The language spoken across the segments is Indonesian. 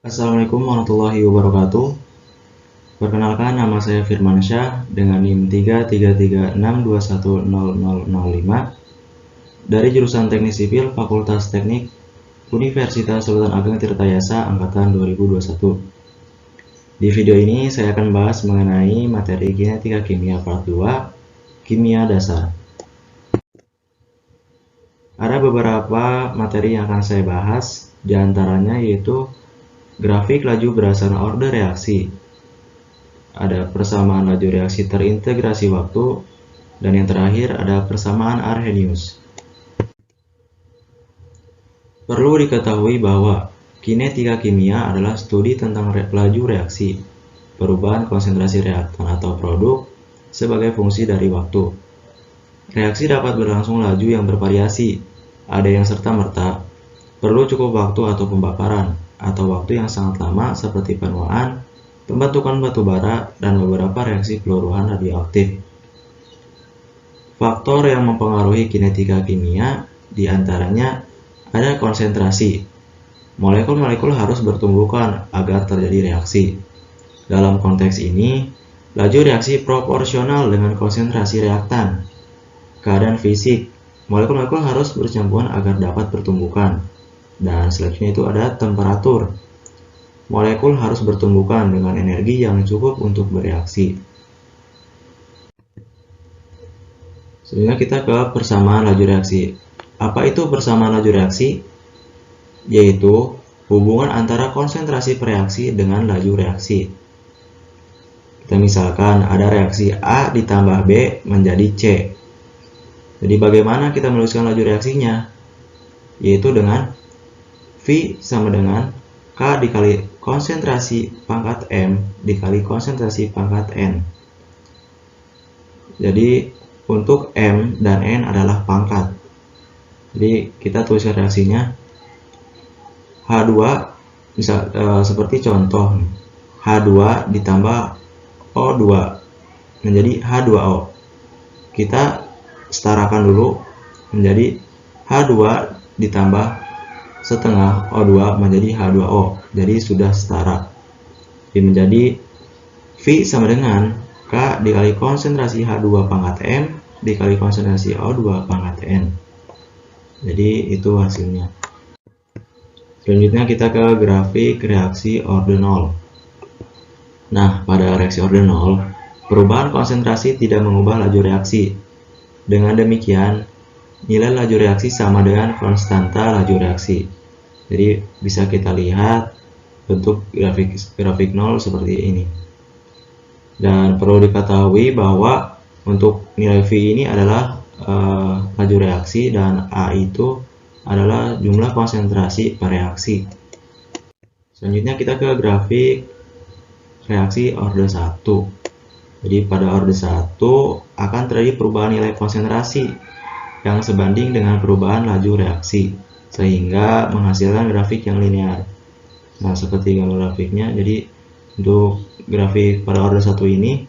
Assalamualaikum warahmatullahi wabarakatuh. Perkenalkan, nama saya Firmansyah dengan NIM 33362100005 dari jurusan Teknik Sipil Fakultas Teknik Universitas Sultan Ageng Tirtayasa angkatan 2021. Di video ini saya akan bahas mengenai materi kinetika kimia part 2, kimia dasar. Ada beberapa materi yang akan saya bahas, diantaranya yaitu grafik laju berdasarkan order reaksi, ada persamaan laju reaksi terintegrasi waktu, dan yang terakhir ada persamaan Arrhenius. Perlu diketahui bahwa kinetika kimia adalah studi tentang laju reaksi, perubahan konsentrasi reaktan atau produk sebagai fungsi dari waktu. Reaksi dapat berlangsung laju yang bervariasi, ada yang serta-merta, perlu cukup waktu atau pembakaran, atau waktu yang sangat lama seperti penuaan, pembentukan batu bara, dan beberapa reaksi peluruhan radioaktif. Faktor yang mempengaruhi kinetika kimia diantaranya ada konsentrasi. Molekul-molekul harus bertumbukan agar terjadi reaksi. Dalam konteks ini, laju reaksi proporsional dengan konsentrasi reaktan. Keadaan fisik, molekul-molekul harus bercampuran agar dapat bertumbukan. Dan selanjutnya itu ada temperatur. Molekul harus bertumbukan dengan energi yang cukup untuk bereaksi. Selanjutnya kita ke persamaan laju reaksi. Apa itu persamaan laju reaksi? Yaitu hubungan antara konsentrasi reaksi dengan laju reaksi. Kita misalkan ada reaksi A ditambah B menjadi C. Jadi bagaimana kita menuliskan laju reaksinya? Yaitu dengan V sama dengan K dikali konsentrasi pangkat M dikali konsentrasi pangkat N. Jadi untuk M dan N adalah pangkat. Jadi kita tuliskan reaksinya H2 misal seperti contoh H2 ditambah O2 menjadi H2O. Kita setarakan dulu menjadi H2 ditambah setengah O2 menjadi H2O. Jadi sudah setara. Jadi menjadi V sama dengan K dikali konsentrasi H2 pangkat M dikali konsentrasi O2 pangkat N. Jadi itu hasilnya. Selanjutnya kita ke grafik reaksi order 0. Nah, pada reaksi order 0, perubahan konsentrasi tidak mengubah laju reaksi. Dengan demikian, nilai laju reaksi sama dengan konstanta laju reaksi. Jadi bisa kita lihat bentuk grafik 0 seperti ini. Dan perlu diketahui bahwa untuk nilai V ini adalah laju reaksi dan A itu adalah jumlah konsentrasi per reaksi. Selanjutnya kita ke grafik reaksi order 1. Jadi pada order 1 akan terjadi perubahan nilai konsentrasi yang sebanding dengan perubahan laju reaksi, sehingga menghasilkan grafik yang linear. Nah, seperti gambar grafiknya. Jadi untuk grafik pada order 1 ini,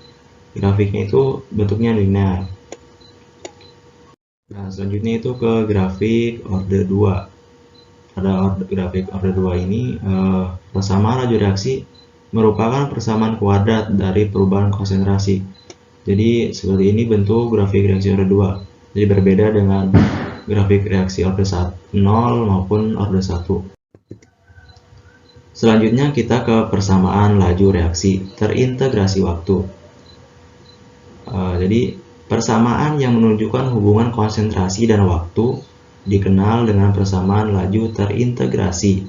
grafiknya itu bentuknya linear. Nah, selanjutnya itu ke grafik order 2. Pada grafik order 2 ini, persamaan laju reaksi merupakan persamaan kuadrat dari perubahan konsentrasi. Jadi seperti ini bentuk grafik reaksi order 2. Jadi berbeda dengan grafik reaksi order 0 maupun order 1. Selanjutnya kita ke persamaan laju reaksi terintegrasi waktu. Jadi persamaan yang menunjukkan hubungan konsentrasi dan waktu dikenal dengan persamaan laju terintegrasi.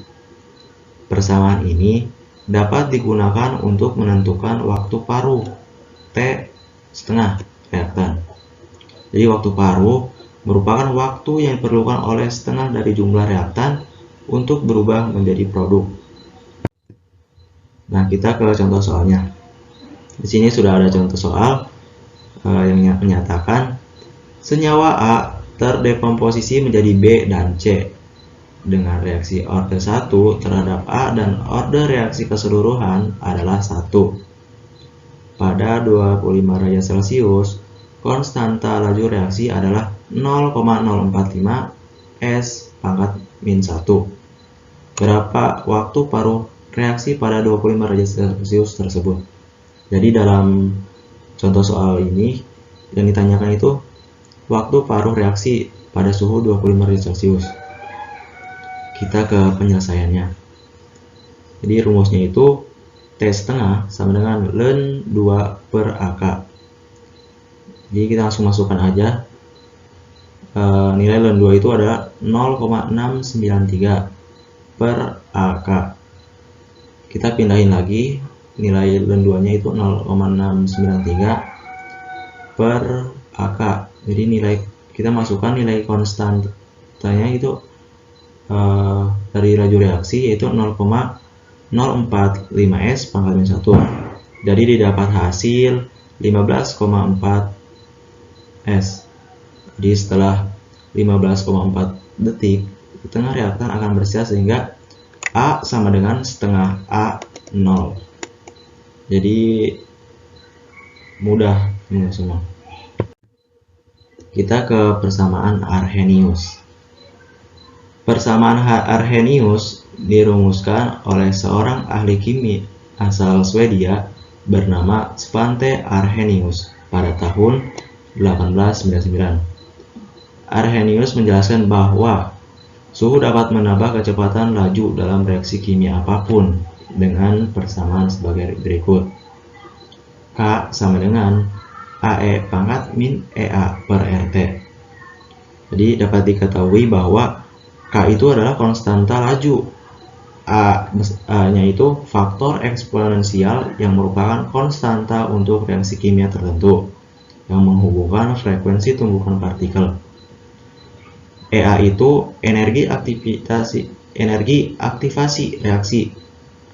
Persamaan ini dapat digunakan untuk menentukan waktu paruh T setengah reaktan. Jadi waktu paruh merupakan waktu yang diperlukan oleh setengah dari jumlah reaktan untuk berubah menjadi produk. Nah, kita ke contoh soalnya. Di sini sudah ada contoh soal yang menyatakan senyawa A terdekomposisi menjadi B dan C dengan reaksi order 1 terhadap A dan order reaksi keseluruhan adalah 1. Pada 25 derajat Celcius, konstanta laju reaksi adalah 0,045 S pangkat min 1. Berapa waktu paruh reaksi pada 25 derajat Celcius tersebut. Jadi dalam contoh soal ini yang ditanyakan itu waktu paruh reaksi pada suhu 25 derajat Celcius. Kita ke penyelesaiannya. Jadi rumusnya itu T setengah sama dengan ln 2 per AK. Jadi kita langsung masukkan aja nilai ln 2 itu adalah 0,693 per AK. Kita pindahin lagi nilai ln 2 nya itu 0,693 per AK. Jadi nilai kita masukkan nilai konstantanya itu dari laju reaksi yaitu 0,045 S pangkat min 1. Jadi didapat hasil 15,4 S. Jadi setelah 15,4 detik di tengah reaktan akan bersiar sehingga A sama dengan setengah A0. Jadi mudah semua. Kita ke persamaan Arrhenius. Persamaan Arrhenius dirumuskan oleh seorang ahli kimia asal Swedia bernama Svante Arrhenius pada tahun 1899. Arrhenius menjelaskan bahwa suhu dapat menambah kecepatan laju dalam reaksi kimia apapun dengan persamaan sebagai berikut. K sama dengan AE pangkat min EA per RT. Jadi dapat diketahui bahwa K itu adalah konstanta laju. A-nya itu faktor eksponensial yang merupakan konstanta untuk reaksi kimia tertentu yang menghubungkan frekuensi tumbukan partikel. EA itu energi aktivasi reaksi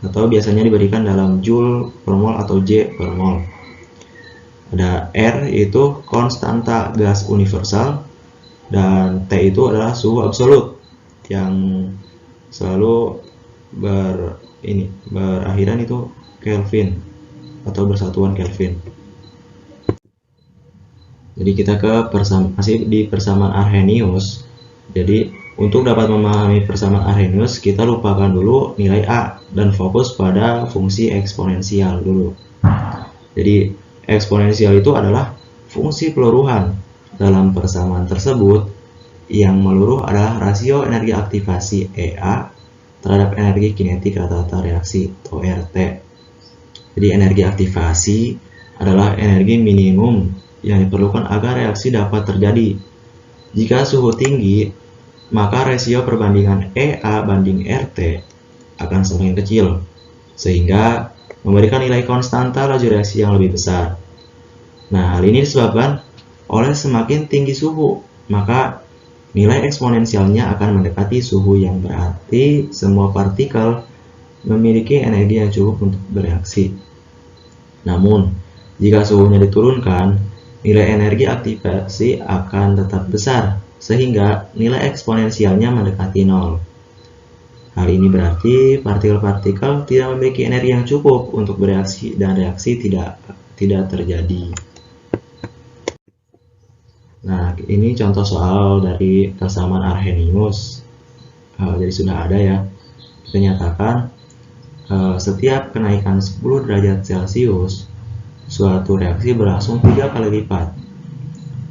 atau biasanya diberikan dalam Joule per mol atau J per mol. Ada R itu konstanta gas universal dan T itu adalah suhu absolut yang selalu berakhiran itu Kelvin atau bersatuan Kelvin. Jadi kita ke masih di persamaan Arrhenius. Jadi untuk dapat memahami persamaan Arrhenius kita lupakan dulu nilai A dan fokus pada fungsi eksponensial dulu. Jadi eksponensial itu adalah fungsi peluruhan. Dalam persamaan tersebut yang meluruh adalah rasio energi aktivasi EA terhadap energi kinetik rata-rata reaksi atau RT. Jadi energi aktivasi adalah energi minimum yang diperlukan agar reaksi dapat terjadi. Jika suhu tinggi, maka rasio perbandingan EA banding RT akan semakin kecil, sehingga memberikan nilai konstanta laju reaksi yang lebih besar. Nah, hal ini disebabkan oleh semakin tinggi suhu, maka nilai eksponensialnya akan mendekati suhu yang berarti semua partikel memiliki energi yang cukup untuk bereaksi. Namun, jika suhunya diturunkan, nilai energi aktivasi akan tetap besar, sehingga nilai eksponensialnya mendekati 0. Hal ini berarti partikel-partikel tidak memiliki energi yang cukup untuk bereaksi dan reaksi tidak terjadi. Nah, ini contoh soal dari persamaan Arrhenius. Jadi sudah ada ya. Kita nyatakan setiap kenaikan 10 derajat Celcius, suatu reaksi berlangsung 3 kali lipat.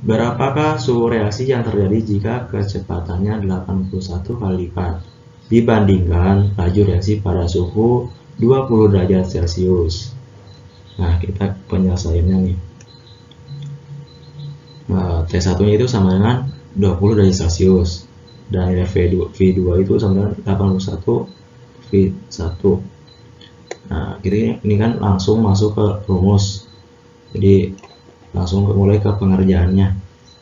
Berapakah suhu reaksi yang terjadi jika kecepatannya 81 kali lipat dibandingkan laju reaksi pada suhu 20 derajat Celcius? Nah, kita penyelesaiannya nih. T1 nya itu sama dengan 20 derajat Celcius dan nilai V2 itu sama dengan 81 V1. Nah, ini kan langsung masuk ke rumus. Jadi langsung mulai ke pengerjaannya.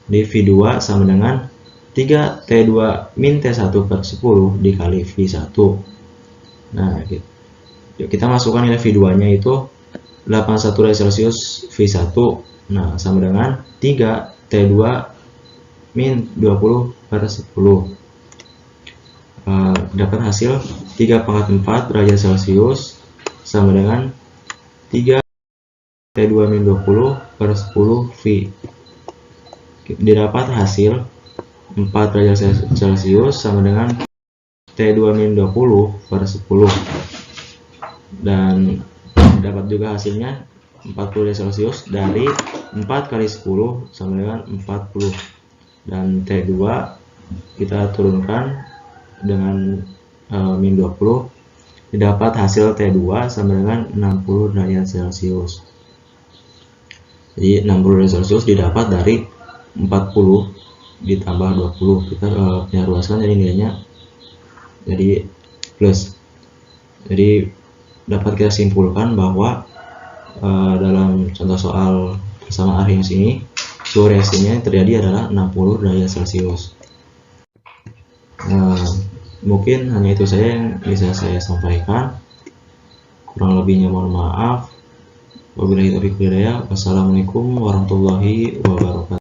Jadi V2 sama dengan 3T2 min T1 per 10 dikali V1. Nah, kita masukkan nilai V2 nya itu 81 derajat Celcius V1. Nah, sama dengan 3T2 min 20 per 10. Dapat hasil 3/4 derajat Celcius sama dengan 3T2 min 20 per 10 V. Didapat hasil 4 derajat Celcius sama dengan T2 min 20 per 10. dan dapat juga hasilnya 40 derajat Celcius dari 4 kali 10 sama dengan 40, dan T2 kita turunkan dengan min 20, didapat hasil T2 sama dengan 60 derajat Celcius. Jadi 60 derajat Celcius didapat dari 40 ditambah 20, kita punya ruaskan, jadi nilainya jadi plus. Jadi dapat kita simpulkan bahwa dalam contoh soal bersama Arrhenius ini suhu reaksinya yang terjadi adalah 60 derajat Celcius. Mungkin hanya itu saja yang bisa saya sampaikan, kurang lebihnya mohon maaf. Wabillahi taufiq wal hidayah. Wassalamualaikum warahmatullahi wabarakatuh.